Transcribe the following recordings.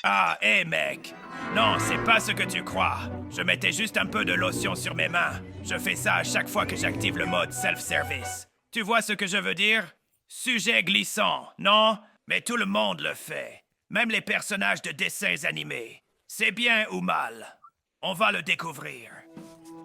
Ah, hé mec! Non, c'est pas ce que tu crois. Je mettais juste un peu de lotion sur mes mains. Je fais ça à chaque fois que j'active le mode self-service. Tu vois ce que je veux dire? Sujet glissant, non? Mais tout le monde le fait. Même les personnages de dessins animés. C'est bien ou mal? On va le découvrir.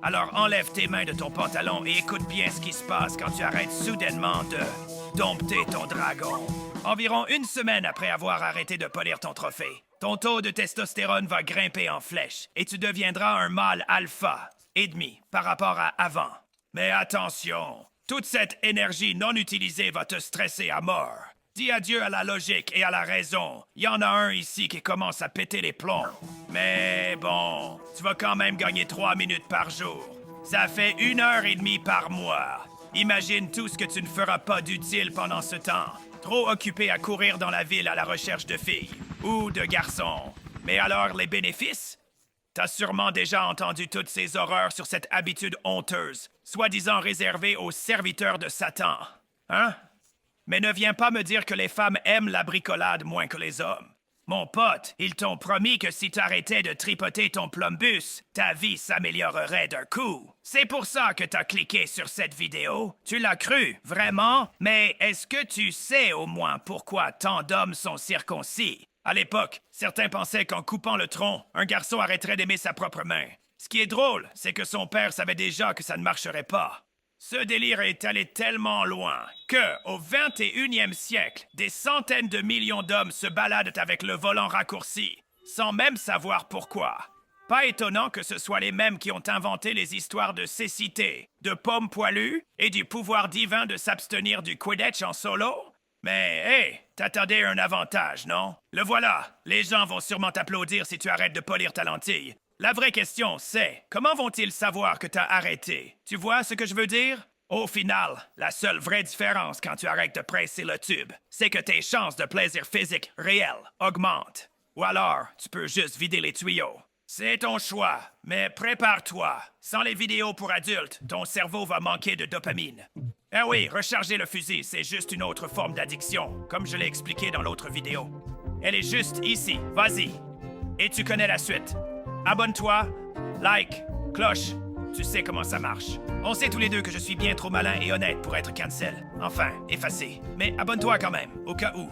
Alors enlève tes mains de ton pantalon et écoute bien ce qui se passe quand tu arrêtes soudainement de dompter ton dragon. Environ une semaine après avoir arrêté de polir ton trophée, ton taux de testostérone va grimper en flèche et tu deviendras un mâle alpha et demi par rapport à avant. Mais attention, toute cette énergie non utilisée va te stresser à mort. Dis adieu à la logique et à la raison. Il y en a un ici qui commence à péter les plombs. Mais bon, tu vas quand même gagner 3 minutes par jour. Ça fait 1 heure et demie par mois. Imagine tout ce que tu ne feras pas d'utile pendant ce temps. Trop occupé à courir dans la ville à la recherche de filles. Ou de garçons. Mais alors, les bénéfices? T'as sûrement déjà entendu toutes ces horreurs sur cette habitude honteuse, soi-disant réservée aux serviteurs de Satan. Hein? Mais ne viens pas me dire que les femmes aiment la bricolade moins que les hommes. Mon pote, ils t'ont promis que si t'arrêtais de tripoter ton plumbus, ta vie s'améliorerait d'un coup. C'est pour ça que t'as cliqué sur cette vidéo. Tu l'as cru, vraiment? Mais est-ce que tu sais au moins pourquoi tant d'hommes sont circoncis? À l'époque, certains pensaient qu'en coupant le tronc, un garçon arrêterait d'aimer sa propre main. Ce qui est drôle, c'est que son père savait déjà que ça ne marcherait pas. Ce délire est allé tellement loin que, au 21e siècle, des centaines de millions d'hommes se baladent avec le volant raccourci, sans même savoir pourquoi. Pas étonnant que ce soit les mêmes qui ont inventé les histoires de cécité, de pommes poilues et du pouvoir divin de s'abstenir du Quidditch en solo. Mais, hé, t'attendais un avantage, non? Le voilà. Les gens vont sûrement t'applaudir si tu arrêtes de polir ta lentille. La vraie question, c'est, comment vont-ils savoir que t'as arrêté? Tu vois ce que je veux dire? Au final, la seule vraie différence quand tu arrêtes de presser le tube, c'est que tes chances de plaisir physique réel augmentent. Ou alors, tu peux juste vider les tuyaux. C'est ton choix, mais prépare-toi. Sans les vidéos pour adultes, ton cerveau va manquer de dopamine. Ah oui, recharger le fusil, c'est juste une autre forme d'addiction, comme je l'ai expliqué dans l'autre vidéo. Elle est juste ici, vas-y. Et tu connais la suite. Abonne-toi, like, cloche, tu sais comment ça marche. On sait tous les deux que je suis bien trop malin et honnête pour être cancel. Enfin, effacé. Mais abonne-toi quand même, au cas où.